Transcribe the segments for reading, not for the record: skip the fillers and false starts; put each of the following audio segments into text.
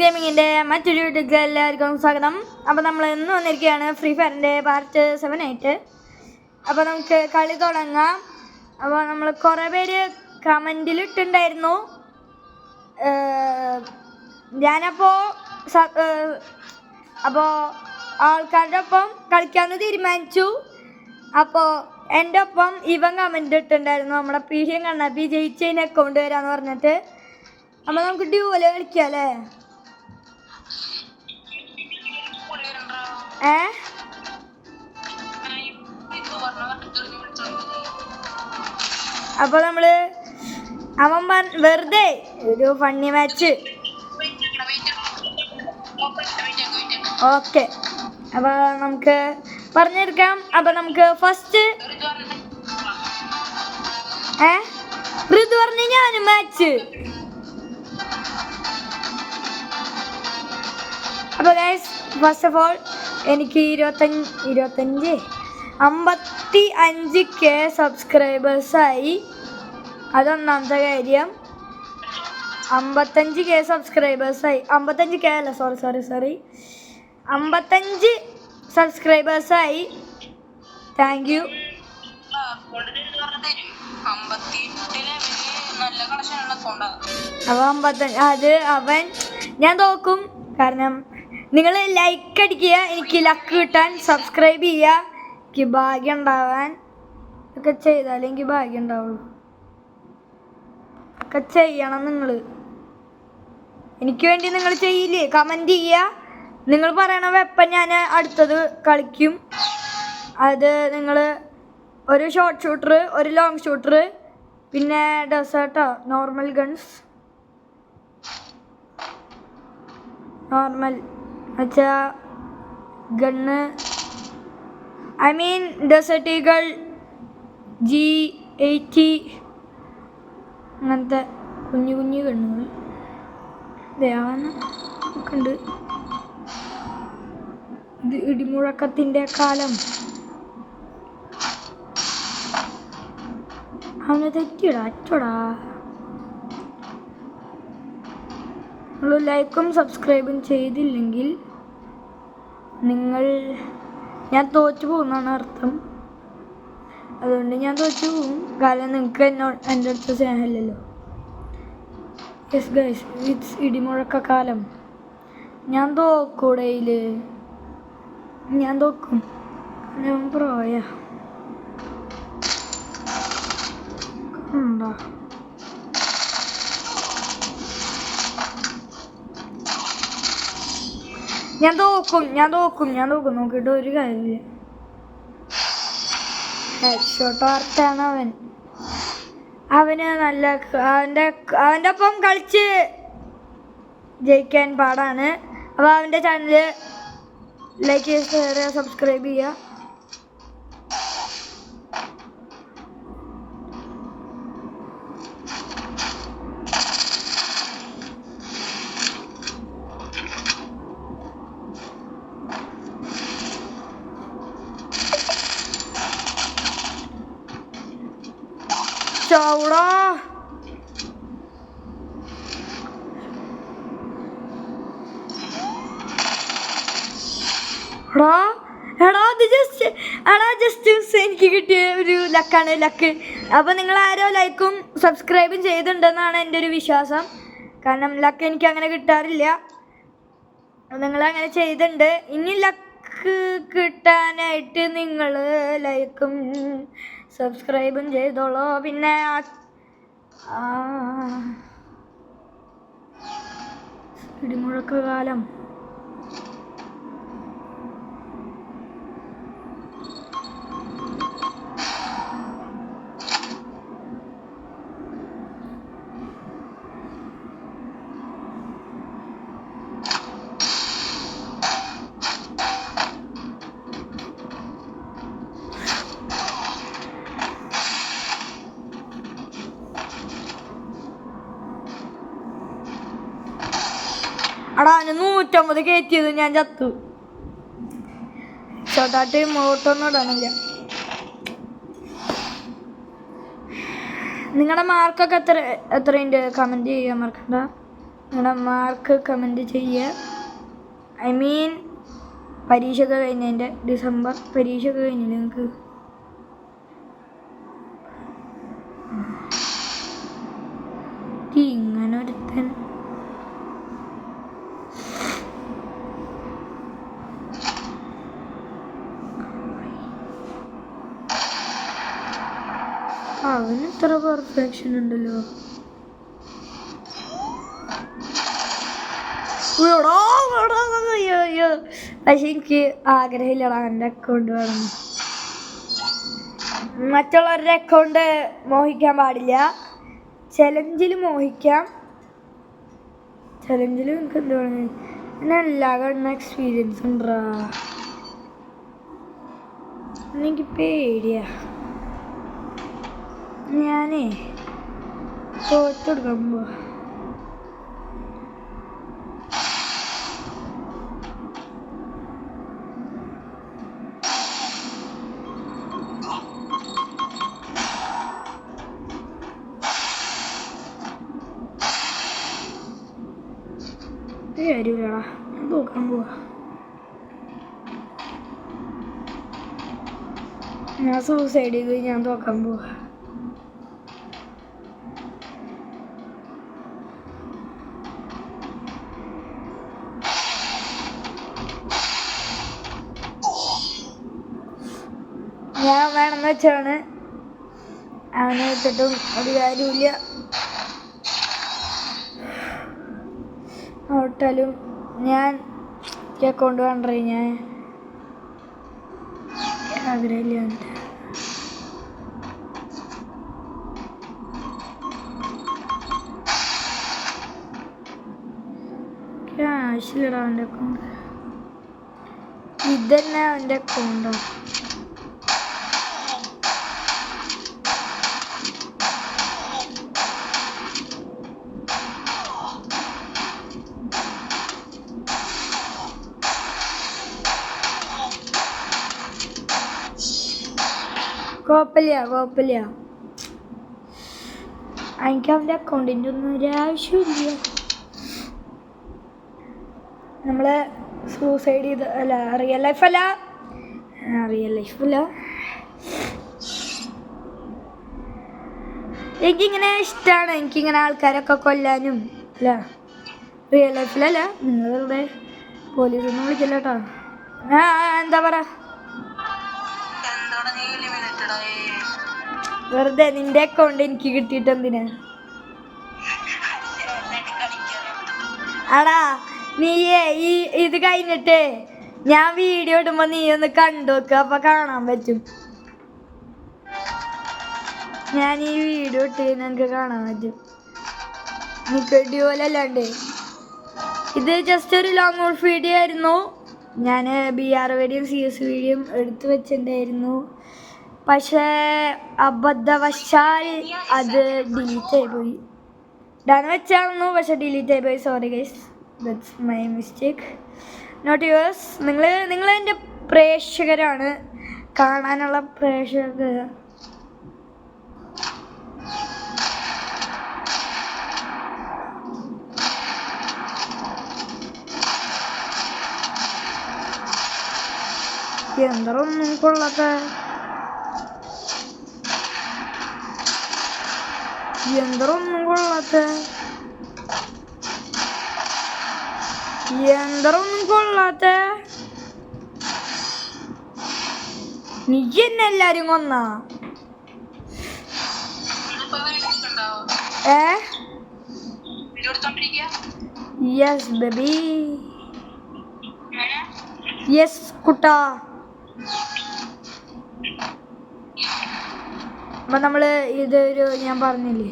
ഗെയിമിങ്ങിൻ്റെ മറ്റൊരു വീഡിയോക്ക് എല്ലാവർക്കും സ്വാഗതം. അപ്പോൾ നമ്മൾ ഇന്ന് വന്നിരിക്കുകയാണ് ഫ്രീ ഫയറിൻ്റെ പാർട്ട് 7 ആയിട്ട്. അപ്പോൾ നമുക്ക് കളി തുടങ്ങാം. അപ്പോൾ നമ്മൾ കുറേ പേര് കമൻറ്റിൽ ഇട്ടുണ്ടായിരുന്നു. ഞാനപ്പോൾ ആൾക്കാരുടെ ഒപ്പം കളിക്കാമെന്ന് തീരുമാനിച്ചു. അപ്പോൾ എൻ്റെ ഒപ്പം ഇവൻ കമൻറ്റ് ഇട്ടുണ്ടായിരുന്നു, നമ്മുടെ പീഡിയം കണ്ണാപ്പി ജയിച്ചതിന് അക്കൗണ്ട് വരാമെന്ന് പറഞ്ഞിട്ട്. അപ്പോൾ നമുക്ക് ഡ്യൂവല് കളിക്കാം അല്ലേ? അപ്പോൾ നമ്മൾ അവൻ വെറുതെ ഒരു ഫണ്ണി മാച്ച്. ഓക്കെ, അപ്പോൾ നമുക്ക് പറഞ്ഞെടുക്കാം. അപ്പോൾ നമുക്ക് ഫസ്റ്റ് ഋതു പറഞ്ഞ ഞാനും മാച്ച്. അപ്പോൾ ഗൈസ്, ഫസ്റ്റ് ഓഫ് ഓൾ എനിക്ക് 55K സബ്സ്ക്രൈബേഴ്സായി. അതൊന്നാമത്തെ കാര്യം. 55K സബ്സ്ക്രൈബേഴ്സായി. 55K അല്ല, സോറി 55 സബ്സ്ക്രൈബേഴ്സായി. Thank you. അപ്പോൾ 55 അത് അവൻ ഞാൻ തോക്കും. കാരണം നിങ്ങൾ ലൈക്ക് അടിക്കുക, എനിക്ക് ലക്ക് കിട്ടാൻ. സബ്സ്ക്രൈബ് ചെയ്യുക, എനിക്ക് ഭാഗ്യം ഉണ്ടാവാൻ. ഒക്കെ ചെയ്താലേ എനിക്ക് ഭാഗ്യം ഉണ്ടാവുള്ളൂ. ഒക്കെ ചെയ്യണം നിങ്ങൾ. എനിക്ക് വേണ്ടി നിങ്ങൾ ചെയ്യില്ലേ? കമൻറ്റ് ചെയ്യുക. നിങ്ങൾ പറയണ വെപ്പൻ ഞാൻ അടുത്തത് കളിക്കും. അത് നിങ്ങൾ ഒരു ഷോർട്ട് ഷൂട്ടർ, ഒരു ലോങ് ഷൂട്ടർ, പിന്നെ ഡെസേർട്ടോ നോർമൽ ഗൺസ്. നോർമൽ വെച്ചാൽ gun, I mean desert eagle, G80 അങ്ങനത്തെ കുഞ്ഞു ഗണ്ണുകൾ ഒക്കെ ഉണ്ട്. ഇത് ഇടിമുഴക്കത്തിൻ്റെ കാലം. അവനെ തെറ്റിയടാ, അച്ചോടാ. നിങ്ങൾ ലൈക്കും സബ്സ്ക്രൈബും ചെയ്തില്ലെങ്കിൽ ഞാൻ തോറ്റു പോകുന്നതാണ് അർത്ഥം. അതുകൊണ്ട് ഞാൻ തോറ്റു പോകും. കാരണം നിങ്ങൾക്ക് എൻ്റെ അടുത്ത് സ്നേഹമില്ലല്ലോ. യെസ് ഗൈസ്, ഇറ്റ്സ് ഇടിമുഴക്കക്കാലം. ഞാൻ തോക്കൂടയിൽ, ഞാൻ തോക്കും. ഞാൻ പ്രോയ ഉണ്ടോ? ഞാൻ തോക്കും. നോക്കിയിട്ട് ഒരു കാര്യമില്ല. ഹെഡ് ഷോട്ട് വാർത്താണ് അവൻ. അവന് നല്ല അവൻ്റെ ഒപ്പം കളിച്ച് ജയിക്കാൻ പാടാണ്. അപ്പോൾ അവൻ്റെ ചാനൽ ലൈക്ക് ചെയ്യുക, ഷെയർ ചെയ്യുക, സബ്സ്ക്രൈബ് ചെയ്യുക. ചൗടാ ജസ്റ്റ് എനിക്ക് കിട്ടിയ ഒരു ലക്കാണ്. അപ്പോൾ നിങ്ങൾ ആരോ ലൈക്കും സബ്സ്ക്രൈബും ചെയ്തിട്ടുണ്ടെന്നാണ് എൻ്റെ ഒരു വിശ്വാസം. കാരണം ലക്ക് എനിക്ക് അങ്ങനെ കിട്ടാറില്ല. നിങ്ങളങ്ങനെ ചെയ്തിട്ടുണ്ട്. ഇനി ലക്ക് കിട്ടാനായിട്ട് നിങ്ങൾ ലൈക്കും സബ്സ്ക്രൈബും ചെയ്തോളൂ. പിന്നെ ഇടിമുഴക്കകാലം. അടാ, 150 കയറ്റിയത് ഞാൻ ചത്തു. ചോട്ടാട്ടി മോട്ടൊന്നും ഇടാനില്ല. നിങ്ങളുടെ മാർക്കൊക്കെ എത്രയുണ്ട് കമൻറ്റ് ചെയ്യാൻ മറക്കണ്ട. നിങ്ങളുടെ മാർക്ക് കമൻറ്റ് ചെയ്യുക. ഐ മീൻ പരീക്ഷയൊക്കെ കഴിഞ്ഞതിൻ്റെ ഡിസംബർ പരീക്ഷയൊക്കെ കഴിഞ്ഞില്ല നിങ്ങൾക്ക്? ഇങ്ങനെ ഒരുത്തൻ അവന് ഇത്ര പെർഫെക്ഷൻ ഉണ്ടല്ലോ. പക്ഷെ എനിക്ക് ആഗ്രഹമില്ലടാ എൻ്റെ അക്കൗണ്ട് വേണം. മറ്റുള്ളവരുടെ അക്കൗണ്ട് മോഹിക്കാൻ പാടില്ല. ചലഞ്ചിൽ മോഹിക്കാം. ചലഞ്ചിൽ എനിക്ക് എന്ത് വേണം? പിന്നെ എല്ലാ കണ്ണ എക്സ്പീരിയൻസ് ഉണ്ടാ. എനിക്ക് പേടിയാ. ഞാനേ തോറ്റെടുക്കാൻ പോവാ. കാര്യമില്ലടാ, ഞാൻ തോക്കാൻ പോവാ. ഞാൻ സൂസൈഡ് ചെയ്ത് ഞാൻ തോക്കാൻ പോവാ. ഞാൻ വേണമെന്ന് വെച്ചാണ് അവനെ വെച്ചിട്ടും ഒരു കാര്യമില്ല. ഔട്ടാലും ഞാൻ അക്കൗണ്ട് വേണ്ടേ, ഞാൻ ആഗ്രഹമില്ല. ക്യാഷിലിടാ അവൻ്റെ അക്കൗണ്ട്. ഇതന്നെ അവൻ്റെ അക്കൗണ്ടോ? കുഴപ്പമില്ല. എനിക്ക് അവൻ്റെ അക്കൗണ്ടിൻ്റെ ഒന്നും ഒരു ആവശ്യമില്ല. നമ്മൾ സൂസൈഡ് ചെയ്ത് അല്ല, റിയൽ ലൈഫല്ല. എനിക്കിങ്ങനെ ഇഷ്ടമാണ്. എനിക്കിങ്ങനെ ആൾക്കാരൊക്കെ കൊല്ലാനും അല്ല. റിയൽ ലൈഫിലല്ല. നിങ്ങൾ വെറുതെ പോലീസൊന്നും വിളിക്കില്ല കേട്ടോ. എന്താ പറയാ, വെറുതെ നിന്റെ അക്കൗണ്ട് എനിക്ക് കിട്ടിയിട്ട് എന്തിനാ? ആടാ നീയേ ഇത് കഴിഞ്ഞിട്ട് ഞാൻ വീഡിയോ ഇടുമ്പോ നീ ഒന്ന് കണ്ടു നോക്കുക, അപ്പൊ കാണാൻ പറ്റും. ഞാൻ ഈ വീഡിയോ ഇട്ട് എനിക്ക് കാണാൻ പറ്റും. എനിക്ക് ഡ്യൂലല്ലാണ്ട് ഇത് ജസ്റ്റ് ഒരു ലോങ് വോൾഫ് വീഡിയോ ആയിരുന്നു. ഞാൻ BR വീഡിയോയും CS വീഡിയോയും എടുത്തു വെച്ചിട്ടുണ്ടായിരുന്നു. പക്ഷേ അബദ്ധവശാൽ അത് ഡിലീറ്റ് ആയിപ്പോയി. ഇടാൻ വെച്ചായിരുന്നു, പക്ഷെ ഡിലീറ്റ് ആയിപ്പോയി. Sorry guys, that's my mistake, not yours. നിങ്ങൾ എൻ്റെ പ്രേക്ഷകരാണ്, കാണാനുള്ള പ്രേക്ഷകർ. യന്ത്രമൊന്നും കൊള്ളാത്ത നീ എന്നെ എല്ലാരും കൊന്നാ? യെസ് ബേബി, യെസ് കുട്ടാ. അപ്പൊ നമ്മള് ഇതൊരു ഞാൻ പറഞ്ഞില്ലേ,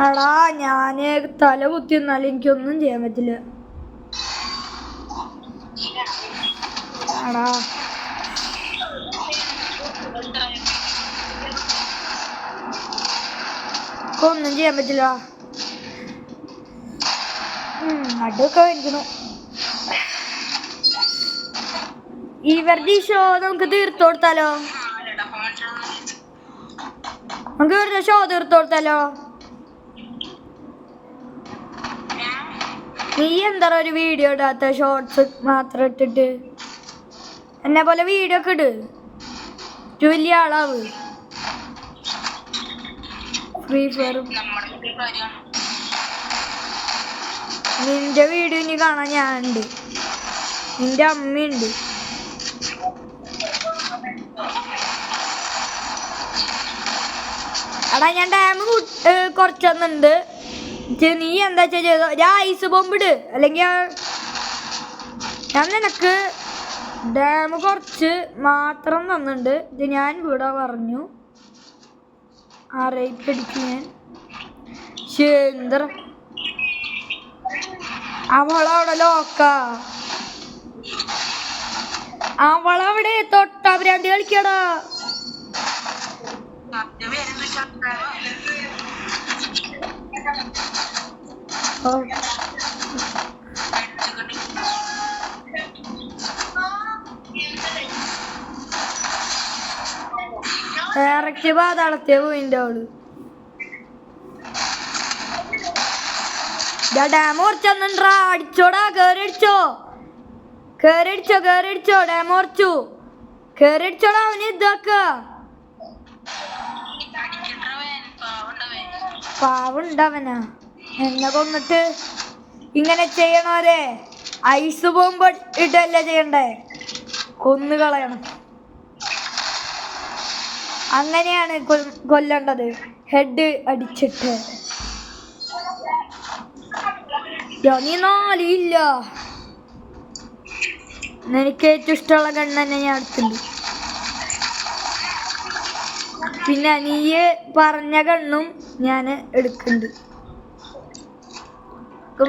എടാ ഞാന് തല കുത്തി നിന്നാലും എനിക്കൊന്നും ചെയ്യാൻ പറ്റില്ല. എടാ ഒന്നും ചെയ്യാൻ പറ്റില്ല. നടുവൊക്കെ വേദനിക്കുന്നു. ഇവരുടെ ഈ ഷോ നമുക്ക് തീർത്തു കൊടുത്താലോ? നമുക്ക് ഇവരുടെ ഷോ തീർത്തു കൊടുത്താലോ? നീ എന്താ ഒരു വീഡിയോ ഇടാത്ത? ഷോർട്സ് മാത്രം ഇട്ടിട്ട് എന്നെ പോലെ വീഡിയോ ഒക്കെ ഇട്. വലിയ ആളാവ്. ഫ്രീ ഫയർ നിന്റെ വീഡിയോ ഇനി കാണാൻ ഞാനുണ്ട്, നിന്റെ അമ്മയുണ്ട്. എടാ ഞാൻ ഡാം കുറച്ചൊന്നുണ്ട്. നീ എന്താ ചെയ്തോ? ഞാൻ ഐസ് ബോംബിട്, അല്ലെങ്കിൽ ഞാൻ നിനക്ക് ഡാം കുറച്ച് മാത്രം തന്നിട്ടുണ്ട്. ഇത് ഞാൻ ഇവിടെ പറഞ്ഞു അറിയിപ്പടിക്ക് ഞാൻ. ശേന്ദ്ര അവളവിടെ ലോക്ക, അവളവിടെ തൊട്ടാ ഭ്രാന്തി കളിക്കടാ. ഡയറക്റ്റ് പാതാളത്തെ പോയിന്റെ അവള്. ഡാം കുറച്ചെന്നുണ്ടാ, അടിച്ചോടാ. കേറിയടിച്ചോ, കേറിയടിച്ചോ, കേറിയടിച്ചോ. ഡാം കുറച്ചു, കേറിയടിച്ചോടാ. അവന് ഇതാക്ക പാവുണ്ടവനാ. എന്നെ കൊന്നിട്ട് ഇങ്ങനെ ചെയ്യണോരെ ഐസ് ബോംബ് ഇട്ടല്ലേ ചെയ്യണ്ടേ? കൊന്നു കളയണം. അങ്ങനെയാണ് കൊല്ലേണ്ടത്, ഹെഡ് അടിച്ചിട്ട്. നീ നാലില്ല. എനിക്ക് ഏറ്റവും ഇഷ്ടമുള്ള ഗണ്ണ് തന്നെ ഞാൻ എടുത്തിട്ടുണ്ട്. പിന്നെ നീ പറഞ്ഞ ഗണ്ണും ഞാൻ എടുക്കുന്നുണ്ട്.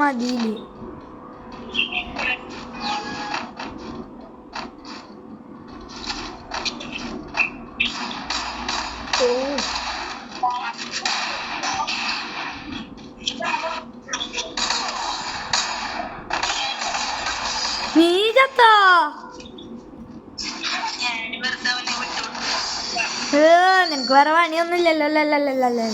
മതിയില്ലേ? നീ ചത്താ? നിനക്ക് വേറെ പണിയൊന്നുമില്ലല്ലോ.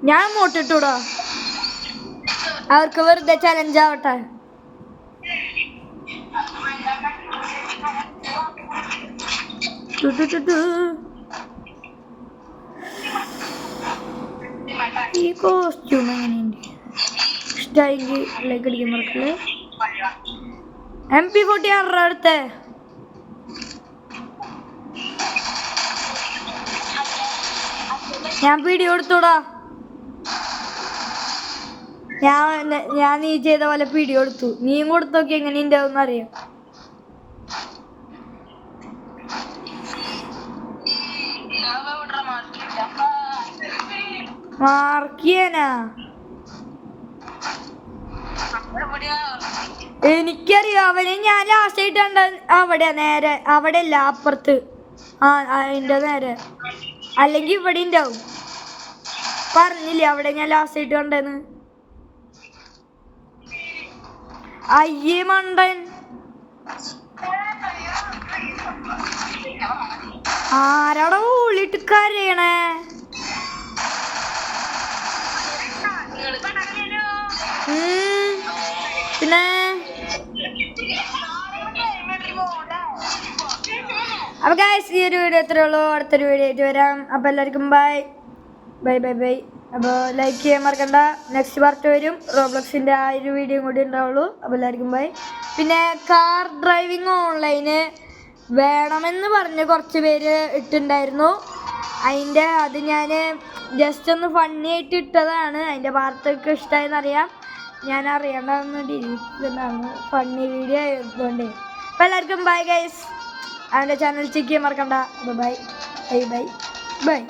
ഞാൻ മോട്ടിട്ടൂടാ, അവർക്ക് വെറുതെ ചലഞ്ച് ആവട്ടെ. ഈ കോസ്റ്റ്യൂം എങ്ങനെയുണ്ട്? ഇഷ്ടമായെങ്കിൽ ലൈക്ക് അടിക്കാൻ മറക്കല്ലേ. MP40 ആണോ അടുത്ത്? ഞാൻ വീഡിയോ എടുത്തോടാ. ഞാൻ നീ ചെയ്ത പോലെ വീഡിയോ എടുത്തു. നീയും കൊടുത്തു നോക്കി എങ്ങനെ ഉണ്ടാവും അറിയാം. മാർക്ക് ചെയ്യാനാ? എനിക്കറിയാം അവനെ. ഞാൻ ലാസ്റ്റ് ആയിട്ട് കണ്ട അവിടെ, നേരെ അവിടെ അല്ല, അപ്പുറത്ത്. അതിന്റെ നേരെ, അല്ലെങ്കിൽ ഇവിടെ ഉണ്ടാവും. പറഞ്ഞില്ലേ അവിടെ ഞാൻ ലാസ്റ്റ് ആയിട്ട് കണ്ടെന്ന്? അയ്യേ മണ്ടൻ. ആരാടാ ഊളിട്ട് കരയണേ? പിന്നെ അപ്പൊ ഗൈസ് ഈ ഒരു വീഡിയോ എത്രയേ ഉള്ളൂ. അടുത്തൊരു വീഡിയോ ആയിട്ട് വരാം. അപ്പൊ എല്ലാവർക്കും ബൈ ബൈ ബൈ ബൈ. അപ്പോൾ ലൈക്ക് ചെയ്യാൻ മറക്കണ്ട. നെക്സ്റ്റ് പാർട്ട് വരും. റോബ്ലോക്സിൻ്റെ ആ ഒരു വീഡിയോ കൂടി ഉണ്ടാവുള്ളൂ. അപ്പോൾ എല്ലാവർക്കും ബൈ. പിന്നെ കാർ ഡ്രൈവിംഗ് ഓൺലൈന് വേണമെന്ന് പറഞ്ഞ് കുറച്ച് പേര് ഇട്ടുണ്ടായിരുന്നു. അത് ഞാൻ ജസ്റ്റ് ഒന്ന് ഫണ്ണി ആയിട്ട് ഇട്ടതാണ്. അതിൻ്റെ വാർത്തയൊക്കെ ഇഷ്ടമായെന്നറിയാം. ഞാൻ അറിയണമെന്ന് ഡിലീറ്റ് ഫണ്ണി വീഡിയോ ആയതുകൊണ്ട്. അപ്പോൾ എല്ലാവർക്കും ബൈ ഗൈസ്. അവൻ്റെ ചാനൽ ചെക്ക് ചെയ്യാൻ മറക്കണ്ട. അപ്പോൾ ബൈ ബൈ ബൈ ബൈ.